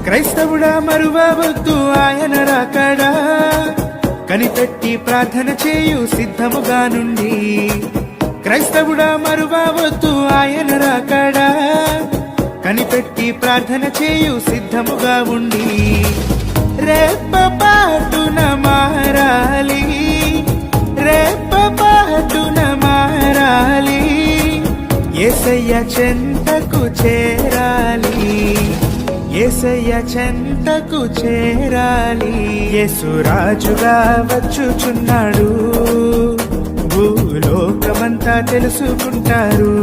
క్రైస్తవుడా మరువవద్దు ఆయన రాకడా, కనిపెట్టి ప్రార్థన చేయు సిద్ధముగా నుండి. క్రైస్తవుడా మరువవద్దు ఆయన రాకడా, కనిపెట్టి ప్రార్థన చేయు సిద్ధముగా ఉండి. రెప్పపాటున మారాలి, రెప్పపాటున మారాలి, యేసయ్య చెంతకు చేరాలి, యేసయ్య చెంతకు చేరాలి. యేసు రాజుగా వచ్చుచున్నాడు, భూలోకమంతా తెలుసుకుంటారు.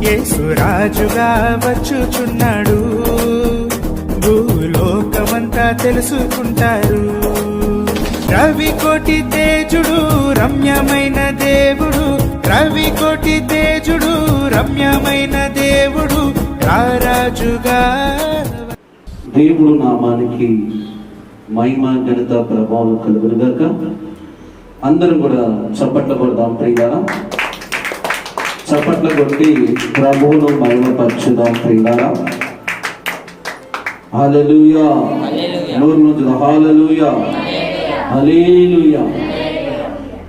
యేసు రాజుగా వచ్చుచున్నాడు, భూలోకమంతా తెలుసుకుంటారు. రవికోటి తేజుడు రమ్యమైన దేవుడు, రవికోటి తేజుడు రమ్యమైన దేవుడు, రారాజుగా. దేవుడు నామానికి మహిమ ఘనత ప్రభావం కలుగునుగాక. అందరం కూడా చప్పట్ల కొడదాం ప్రియులారా, చప్పట్ల కొట్టి ప్రభువును మహిమపరచుదాం ప్రియులారా. హల్లెలూయా, నోరు నుంచి హల్లెలూయా, హల్లెలూయా.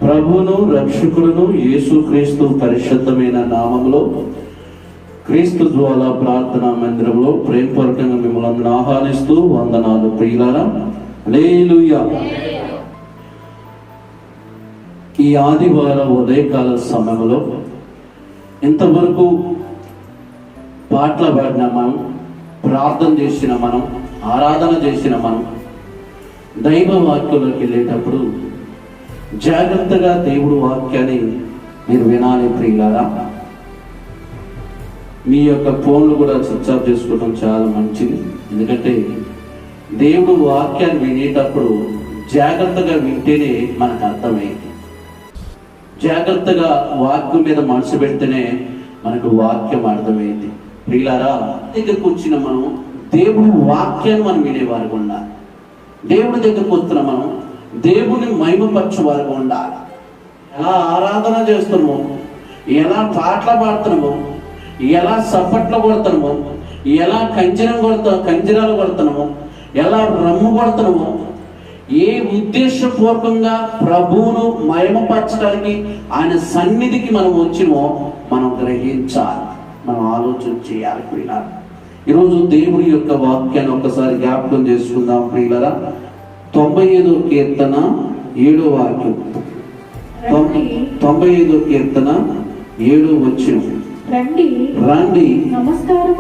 ప్రభువును రక్షకుడును యేసుక్రీస్తు పరిశుద్ధమైన నామములో క్రీస్తు ద్వారా ప్రార్థనా మందిరంలో ప్రేమపూర్వకంగా మిమ్మల్ని ఆహ్వానిస్తూ వందనాలు ప్రియులారా. హల్లెలూయా. ఈ ఆదివారం ఉదయకాల సమయంలో ఇంతవరకు పాటలు పాడిన మనం, ప్రార్థన చేసిన మనం, ఆరాధన చేసిన మనం, దైవ వాక్యంలోకి వెళ్ళేటప్పుడు జాగ్రత్తగా దేవుడు వాక్యాన్ని మీరు వినాలి ప్రియులారా. మీ యొక్క ఫోన్లు కూడా స్విచ్ ఆఫ్ చేసుకోవడం చాలా మంచిది. ఎందుకంటే దేవుడు వాక్యాన్ని వినేటప్పుడు జాగ్రత్తగా వింటేనే మనకు అర్థమైంది. జాగ్రత్తగా వాక్యం మీద మనసు పెడితేనే మనకు వాక్యం అర్థమైంది. ప్రియులారా, దగ్గరకు వచ్చిన మనం దేవుడు వాక్యాన్ని మనం వినేవారు ఉండాలి. దేవుడి దగ్గరకు వస్తున్న మనం దేవుని మహిమపరచువారుగా ఉండాలి. ఎలా ఆరాధన చేస్తున్నామో, ఎలా పాటలు పాడుతున్నామో, ఎలా సప్పట్లు కొడుతున్నామో, ఎలా కంజరాలు కొడుతున్నామో, ఎలా రమ్ము కొడుతున్నామో, ఏ ఉద్దేశపూర్వకంగా ప్రభువును మహిమపరచడానికి ఆయన సన్నిధికి మనం వచ్చినో మనం గ్రహించాలి, మనం ఆలోచన చేయాలి ప్రియులారా. ఈరోజు దేవుడి యొక్క వాక్యాన్ని ఒకసారి జ్ఞాపకం చేసుకుందాం ప్రియులారా. 95వ కీర్తన 7వ వాక్యం, 95వ కీర్తన 7వ వచనం. రండి నమస్కారం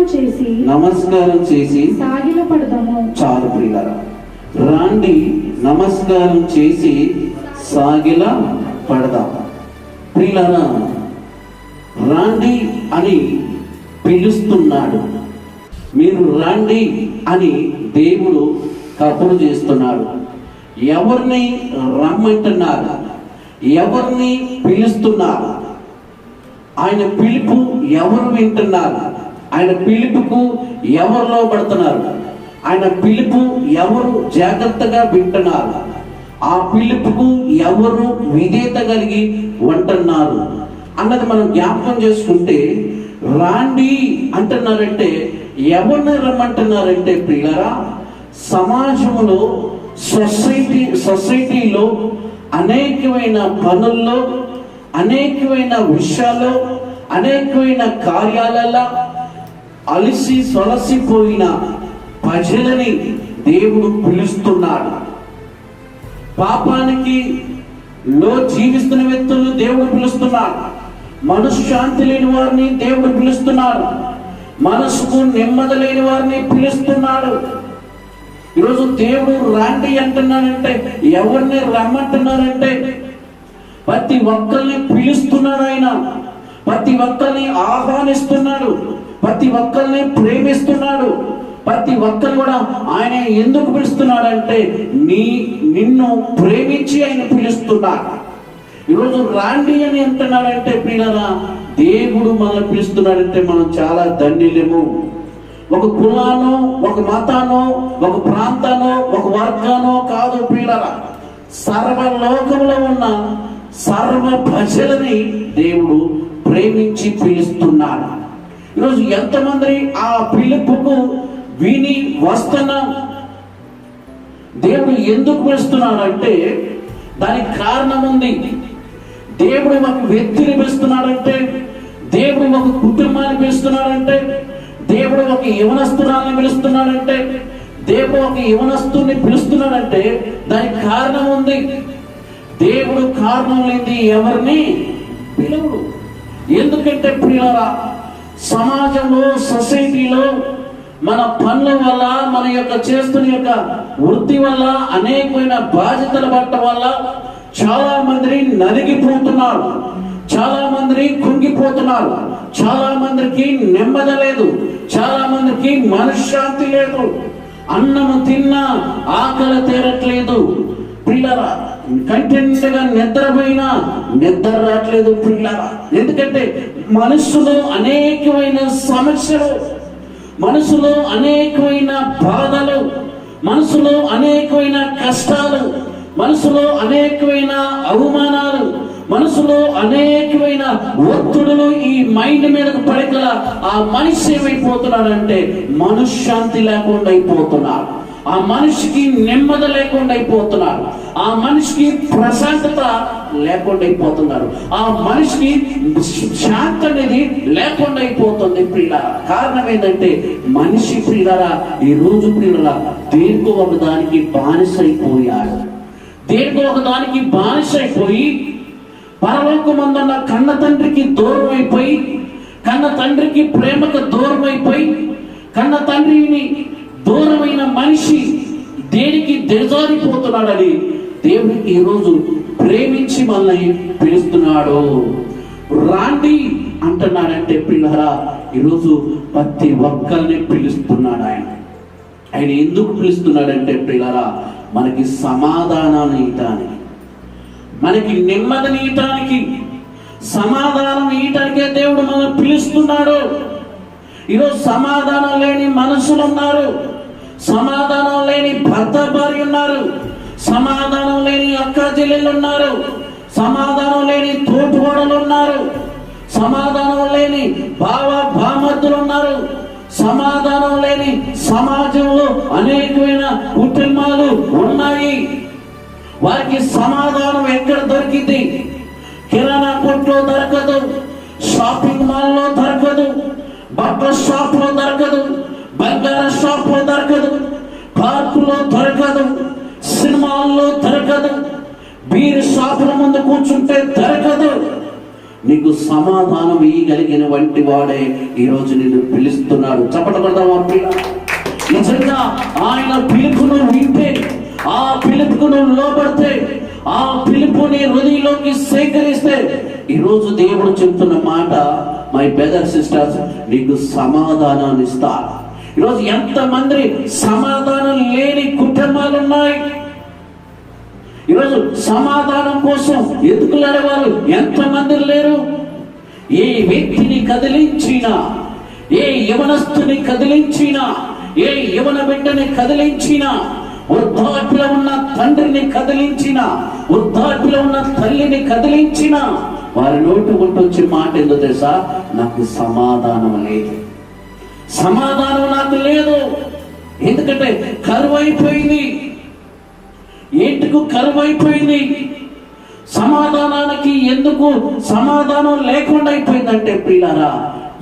చేసి సాగిలపడదాము. చాలు ప్రియులారా, రండి నమస్కారం చేసి సాగిల పడదాం. ప్రియులారా, రండి అని పిలుస్తున్నాడు. మీరు రండి అని దేవుడు కబురు చేస్తున్నాడు. ఎవరిని రమ్మంటున్నారు, ఎవరిని పిలుస్తున్నారు, ఆయన పిలుపు ఎవరు వింటున్నారు, ఆయన పిలుపుకు ఎవరు లోబడుతున్నారు, ఆయన పిలుపు ఎవరు జాగ్రత్తగా వింటున్నారు, ఆ పిలుపుకు ఎవరు విధేయత కలిగి ఉంటున్నారు అన్నది మనం జ్ఞాపకం చేసుకుంటే, రాండి అంటున్నారంటే ఎవరిని రమ్మంటున్నారంటే ప్రియులారా, సమాజంలో సొసైటీలో అనేకమైన పనుల్లో, అనేకమైన విషయాల్లో, అనేకమైన కార్యాలలో అలసి సొలసిపోయిన ప్రజలని దేవుడు పిలుస్తున్నాడు. పాపానికి జీవిస్తున్న వ్యక్తులను దేవుడు పిలుస్తున్నాడు. మనశ్శాంతి లేని వారిని దేవుడు పిలుస్తున్నాడు. మనసుకు నెమ్మది లేని వారిని పిలుస్తున్నాడు. ఈరోజు దేవుడు రాండి అంటున్నాడంటే ఎవరిని రమ్మంటున్నారంటే ప్రతి ఒక్కరిని పిలుస్తున్నాడు. ఆయన ప్రతి ఒక్కరిని ఆహ్వానిస్తున్నాడు, ప్రతి ఒక్కరిని ప్రేమిస్తున్నాడు. ప్రతి ఒక్కరు కూడా ఆయన ఎందుకు పిలుస్తున్నాడంటే నిన్ను ప్రేమించి ఆయన పిలుస్తున్నాడు. ఈరోజు రాండి అని అంటున్నాడంటే ప్రియులారా, దేవుడు మనల్ని పిలుస్తున్నాడంటే మనం చాలా ధన్యులము. ఒక కులానో, ఒక మతానో, ఒక ప్రాంతానో, ఒక వర్గానో కాదు ప్రియులారా, సర్వలోకంలో ఉన్న సర్వ ప్రజలని దేవుడు ప్రేమించి పిలుస్తున్నాడు. ఈరోజు ఎంతమంది ఆ పిలుపుకు విని వస్తున్నాం. దేవుడు ఎందుకు పిలుస్తున్నాడంటే దానికి కారణం ఉంది. దేవుడు ఒక వ్యక్తిని పిలుస్తున్నాడంటే, దేవుడు ఒక కుటుంబాన్ని పిలుస్తున్నాడంటే, దేవుడు ఒక యవనస్తురాన్ని పిలుస్తున్నాడంటే, దేవుడు ఒక యవనస్తుని పిలుస్తున్నాడంటే దానికి కారణం ఉంది. దేవుడు కారణం లేని ఎవరిని పిలువడు. ఎందుకంటే ప్రియులారా, సమాజంలో, సొసైటీలో మన పనుల వల్ల, మన యొక్క చేస్తున్న యొక్క వృత్తి వల్ల, అనేకమైన బాధ్యతల బట్ట వల్ల చాలా మంది నలిగిపోతున్నారు, చాలా మంది కుంగిపోతున్నారు, చాలా మందికి నెమ్మది లేదు, చాలా మందికి మనశ్శాంతి లేదు, అన్నము తిన్నా ఆకలి తీరట్లేదు. పిల్లరా, కంటెంట్ గా నిద్రపోయినా నిద్ర రావట్లేదు పిల్లరా. ఎందుకంటే మనసులో అనేకమైన సమస్యలు, మనసులో అనేకమైన బాధలు, మనసులో అనేకమైన కష్టాలు, మనసులో అనేకమైన అవమానాలు, మనసులో అనేకమైన ఒత్తిడులు ఈ మైండ్ మీదకు పడకల ఆ మనిషి ఏమైపోతున్నాడంటే మనశ్శాంతి లేకుండా అయిపోతున్నాడు, ఆ మనిషికి నెమ్మది లేకుండా అయిపోతున్నారు, ఆ మనిషికి ప్రశాంతత లేకుండా అయిపోతున్నారు, ఆ మనిషికి శాంతి అనేది లేకుండా అయిపోతుంది ప్రియులారా. కారణం ఏంటంటే మనిషి ప్రియులారా, ఈ రోజు ప్రియులారా దేనికో ఒక దానికి బానిసైపోయాడు. దేనికో ఒక దానికి బానిసైపోయి పరలోకమందున్న కన్న తండ్రికి దూరం అయిపోయి, కన్న తండ్రికి ప్రేమకు దూరం అయిపోయి, కన్న తండ్రిని దూరమైన మనిషి దేనికి దిగజారిపోతున్నాడని దేవుడు ఈరోజు ప్రేమించి మనల్ని పిలుస్తున్నాడు. రాండి అంటున్నాడంటే పిల్లరా, ఈరోజు ప్రతి ఒక్కరిని పిలుస్తున్నాడు ఆయన. ఆయన ఎందుకు పిలుస్తున్నాడంటే పిల్లరా, మనకి సమాధానాన్ని ఇవ్వటానికి, మనకి నెమ్మదిని ఇవ్వటానికి, సమాధానం ఇవ్వటానికే దేవుడు మనల్ని పిలుస్తున్నాడు. ఈరోజు సమాధానం లేని మనుషులు ఉన్నారు, సమాధానం లేని భర్త భార్య ఉన్నారు, సమాధానం లేని అక్క చెల్లెళ్ళు ఉన్నారు, సమాధానం లేని తోటికోడలు ఉన్నారు, సమాధానం లేని బావ బామర్దులు ఉన్నారు, సమాధానం లేని సమాజంలో అనేకమైన కుటుంబాలు ఉన్నాయి. వారికి సమాధానం ఎక్కడ దొరికింది? కిరాణా కొట్లో దొరకదు, షాపింగ్ మాల్లో దొరకదు, బట్టల షాప్ లో దొరకదు, బంగార షాప్ లో దొరకదు, పార్కులో దొరకదు, సినిమాల్లో దొరకదు, బీర్ షాపుల ముందు కూర్చుంటే దొరకదు. నీకు సమాధానం ఇయ్యగలిగిన వంటి వాడే ఈరోజు నిన్ను పిలుస్తున్నాడు. చెప్పటపడదామా పిల్ల? నిజంగా ఆయన పిలుపును వింటే, ఆ పిలుపును లోపడితే, ఆ పిలుపుని హృదయంలోకి సేకరిస్తే, ఈరోజు దేవుడు చెప్తున్న మాట, మై బ్రదర్ సిస్టర్స్, నీకు సమాధానాన్ని ఇస్తా. ఈరోజు ఎంతమంది సమాధానం లేని కుటుంబాలు ఉన్నాయి. ఈరోజు సమాధానం కోసం ఎదుగులాడే వాళ్ళు ఎంతమంది లేరు. ఏ వ్యక్తిని కదిలించినా, ఏ యవనస్తుని కదిలించినా, ఏ యవన బిడ్డని కదిలించినా, వృద్ధాప్యలో ఉన్న తండ్రిని కదిలించిన, వృద్ధాప్యలో ఉన్న తల్లిని కదిలించిన, వారి నోటి వచ్చే మాట ఏందో తెలుసా? నాకు సమాధానం లేదు, సమాధానం నాకు లేదు. ఎందుకంటే కరువైపోయింది. ఏంటికు కరువైపోయింది? సమాధానానికి ఎందుకు సమాధానం లేకుండా అయిపోయిందంటే ప్రియులారా,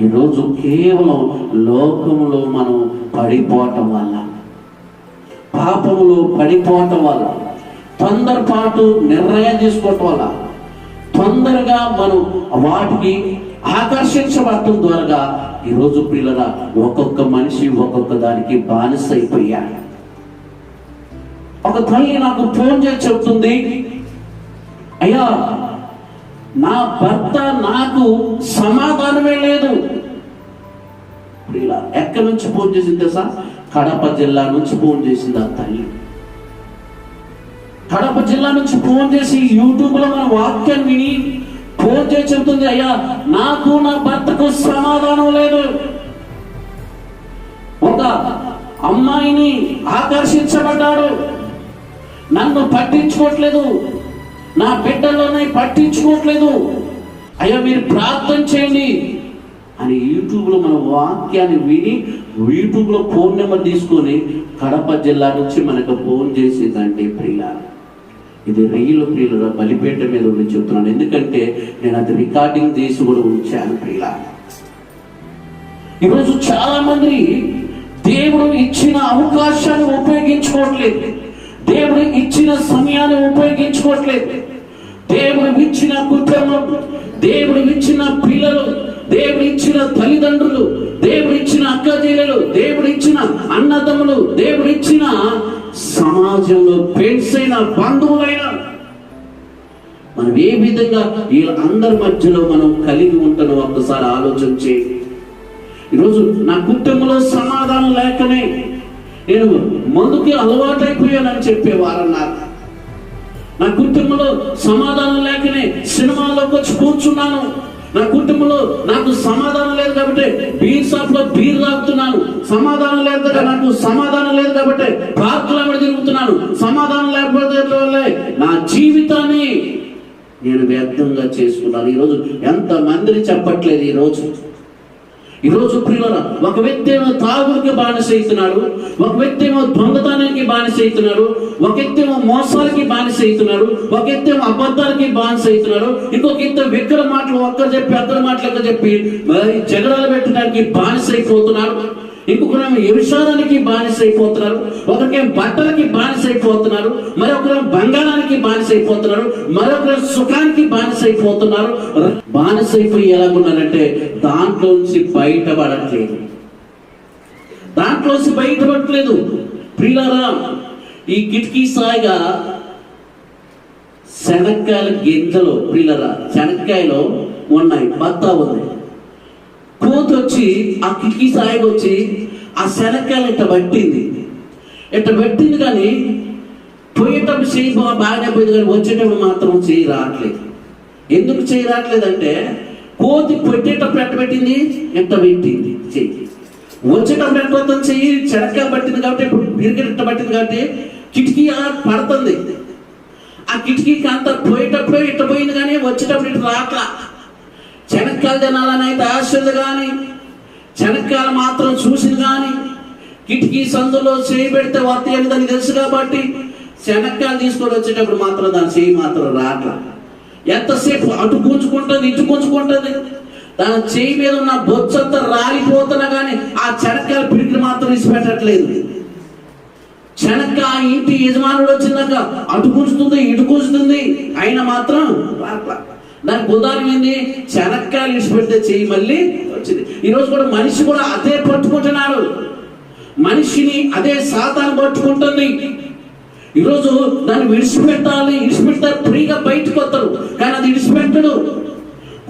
ఈరోజు కేవలం లోకంలో మనం పడిపోవటం వల్ల, పాపములో పడిపోవటం వల్ల, తొందరపాటు నిర్ణయం తీసుకోవటం వల్ల, తొందరగా మనం వాటికి ఆకర్షించబడటం ద్వారా ఈరోజు పిల్లరా ఒక్కొక్క మనిషి ఒక్కొక్క దానికి బానిసైపోయాడు. ఒక తల్లి నాకు ఫోన్ చేసి చెప్తుంది, అయ్యా నా భర్త నాకు సమాధానమే లేదు. ఎక్కడి నుంచి ఫోన్ చేసింది తెలుసా? కడప జిల్లా నుంచి ఫోన్ చేసింది ఆ తల్లి. కడప జిల్లా నుంచి ఫోన్ చేసి యూట్యూబ్ లో మన వాక్యం విని ఫోన్ చేసి చెబుతుంది, అయ్యా నాకు నా భర్తకు సమాధానం లేదు. ఒక అమ్మాయిని ఆకర్షించబడ్డాడు, నన్ను పట్టించుకోవట్లేదు, నా బిడ్డలోనే పట్టించుకోవట్లేదు. అయ్యా మీరు ప్రార్థన చేయండి, అని యూట్యూబ్లో మన వాక్యాన్ని విని యూట్యూబ్లో ఫోన్ నెంబర్ తీసుకొని కడప జిల్లా నుంచి మనకు ఫోన్ చేసేదంటే ప్రియుల, ఇది రైలు ప్రియుల బలిపేట మీద ఉండి చెప్తున్నాను. ఎందుకంటే నేను అది రికార్డింగ్ చేసి కూడా ఉంచాను ప్రియుల. ఈరోజు చాలా మంది దేవుడు ఇచ్చిన అవకాశాన్ని ఉపయోగించుకోవట్లేదు, దేవుడు ఇచ్చిన సమయాన్ని ఉపయోగించుకోవట్లేదు. దేవుడు ఇచ్చిన కుటుంబం, దేవుడు ఇచ్చిన పిల్లలు, దేవుడు ఇచ్చిన తల్లిదండ్రులు, దేవుడు ఇచ్చిన అక్కజీలలు, దేవుడు ఇచ్చిన అన్నదమ్ములు, దేవుడు ఇచ్చిన సమాజంలో ఫ్రెండ్స్ అయిన బంధువులైన మనం ఏ విధంగా వీళ్ళందరి మధ్యలో మనం కలిగి ఉంటానో ఒక్కసారి ఆలోచన చేయండి. ఈరోజు నా కుటుంబంలో సమాధానం లేకనే నేను మందుకి అలవాటైపోయానని చెప్పేవారన్నారు. నా కుటుంబంలో సమాధానం లేకనే సినిమాలోకి వచ్చి కూర్చున్నాను. నా కుటుంబంలో నాకు సమాధానం లేదు కాబట్టి బీర్ షాప్ లో బీర్ తాగుతున్నాను. సమాధానం లేదు, నాకు సమాధానం లేదు కాబట్టి పార్కుల మీద తిరుగుతున్నాను. సమాధానం లేకపోతే నా జీవితాన్ని నేను వ్యర్థంగా చేసుకున్నాను. ఈరోజు ఎంత మందిని చెప్పట్లేదు. ఈరోజు ప్రియులారా, ఒక వ్యక్తి ఏమో తాగుడికి బానిస అవుతున్నాడు, ఒక వ్యక్తి ఏమో దొంగతనానికి బానిస అవుతున్నాడు, ఒక వ్యక్తి ఏమో మోసాలకి బానిస అవుతున్నాడు, ఒక వ్యక్తి ఏమో అబద్ధాలకి బానిస అవుతున్నాడు, ఇంకొక ఇద్దరు విక్కల మాటలు ఒక్కరు చెప్పి అద్దరు మాటలు చెప్పి జగడాలు పెట్టడానికి బానిస అయిపోతున్నాడు, ఇంకొకరేమో వ్యభిచారానికి బానిస అయిపోతున్నారు, ఒకరికేమో బట్టలకి బానిస అయిపోతున్నారు, మరొకరేమో బంగారానికి బానిస అయిపోతున్నారు, మరొకరు సుఖానికి బానిస అయిపోతున్నారు. బానిస అయిపోయి ఎలాగున్నారంటే దాంట్లోంచి బయటపడట్లేదు. ప్రియులారా, ఈ కిటికీ సాయిగా శనక్కాయల గింజలు ప్రియులారా, శనక్కాయలో ఉన్నాయి, బత్తా ఉంది. కోతి వచ్చి ఆ కిటికీ సాయిగా వచ్చి ఆ శనక్కాయలు ఇట్ట పట్టింది కానీ పోయేటప్పుడు చేయి బాగానే పోయింది, కానీ వచ్చేటప్పుడు మాత్రం చేయి రావట్లేదు. ఎందుకు చేయి రావట్లేదంటే కోతి పెట్టేటప్పుడు పెట్టింది చెయ్యి, వచ్చేటప్పుడు ఎట్టవుతుంది చెయ్యి శనక్కాయ పట్టింది కాబట్టి, ఇప్పుడు బిరికెట్ ఇట్ట పట్టింది కాబట్టి కిటికీ పడుతుంది. ఆ కిటికీకి అంతా పోయేటప్పుడే ఇట్ట పోయింది కానీ వచ్చేటప్పుడు ఇటు రాట్లా. శనక్కాయలు తినాలని అయితే ఆశలు కానీ శనక్కాయలు మాత్రం చూసింది కానీ కిటికీ సందులో చేయి పెడితే వస్తాయి అని దానికి తెలుసు కాబట్టి శనక్కాయలు తీసుకొని వచ్చేటప్పుడు మాత్రం దాని చేయి మాత్రం రాట్లా. ఎంతసేపు అటు గుంజుకుంటుంది ఇటు గుంజుకుంటుంది, దాని చేయి మీద ఉన్న బొచ్చంతా రాలిపోతున్నా కానీ ఆ శనక్కాయలు పిడికి మాత్రం ఇచ్చిపెట్టట్లేదు. శనక్కాయ ఇంటి యజమానుడు వచ్చిందాక అటు గుంజుతుంది ఇటు గుంజుతుంది, అయినా మాత్రం రాట్లా. దానికి ఉదాహరణ ఏంది? శనక్కాయలు విడిచిపెడితే చెయ్యి మళ్ళీ వచ్చింది. ఈరోజు కూడా మనిషి కూడా అదే పట్టుకుంటున్నాడు, మనిషిని అదే సాతాను పట్టుకుంటుంది. ఈరోజు దాన్ని విడిచిపెడితే ఫ్రీగా బయటకు వస్తారు, కానీ అది విడిచిపెట్టడు.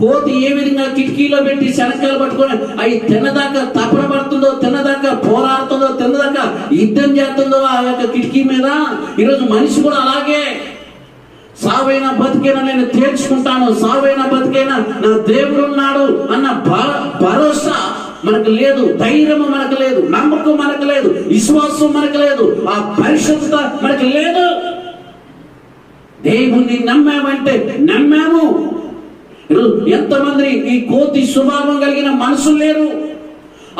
కోతి ఏ విధంగా కిటికీలో పెట్టి శనక్కాయలు పట్టుకొని అవి తిన్నదాకా తపన పడుతుందో, తిన్నదాకా పోరాడుతుందో, తిన్నదాకా యుద్ధం చేస్తుందో ఆ యొక్క కిటికీ మీద, ఈరోజు మనిషి కూడా అలాగే సావైనా బతికైనా నేను తేల్చుకుంటాను, సావైనా బతికైనా నా దేవుడు ఉన్నాడు అన్న భరోసా మనకు లేదు, ధైర్యం మనకు లేదు, నమ్మకం మనకు లేదు, విశ్వాసం మనకు లేదు, ఆ పరిశుద్ధత మనకు లేదు. దేవుణ్ణి నమ్మామంటే నమ్మాము. ఎంతమంది ఈ కోతి స్వభావం కలిగిన మనుషులు లేరు.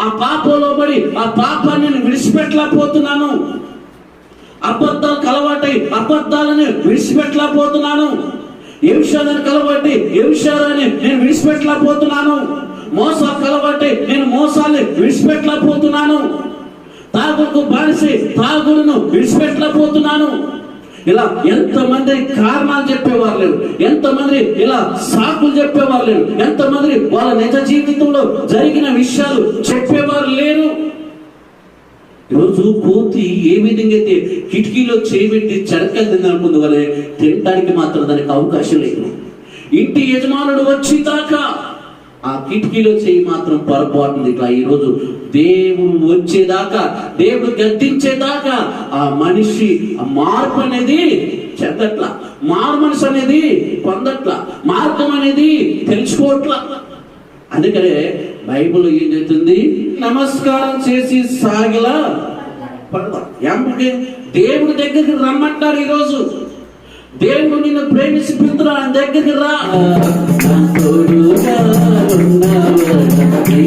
ఆ పాపంలో పడి ఆ పాపాన్ని విడిచిపెట్టలేకపోతున్నాను, అబద్ధాలు కలవాటి అబద్ధాలని విడిచిపెట్టలేకపోతున్నాను, వ్యభిచారాన్ని కలవాటి వ్యభిచారాన్ని నేను విడిచిపెట్టలేకపోతున్నాను, మోసాలు కలవాటి నేను మోసాన్ని విడిచిపెట్టలేకపోతున్నాను, తాగుడుకు బానిసే తాగుడును విడిచిపెట్టలేకపోతున్నాను. ఇలా ఎంతమంది కారణాలు చెప్పేవారు లేరు, ఎంతమంది ఇలా సాకులు చెప్పేవారు లేరు, ఎంతమంది వాళ్ళ నిజ జీవితంలో జరిగిన విషయాలు చెప్పేవారు లేరు. ఈరోజు కోతి ఏ విధంగా అయితే కిటికీలో చేయబెట్టి చెడకలు తిందనుకుంది కానీ తినడానికి మాత్రం దానికి అవకాశం లేదు. ఇంటి యజమానుడు వచ్చేదాకా ఆ కిటికీలో చేయి మాత్రం పొరపాటుంది. ఇట్లా ఈరోజు దేవుడు వచ్చేదాకా, దేవుడు గద్దించేదాకా ఆ మనిషి ఆ మార్పు అనేది చెందట్లా, మారు మనసు అనేది పొందట్లా, మార్గం అనేది తెలుసుకోవట్లా. అందుకనే బైబిల్ ఏం చెప్తుంది? నమస్కారం చేసి సాగిలా పడతాం. దేవుడి దగ్గరికి రమ్మంటారు. ఈరోజు దేవుడు నిన్ను ప్రేమించి పిలుతున్నా, ఆయన దగ్గరికి రా. నా తోడుగా ఉన్నవాడని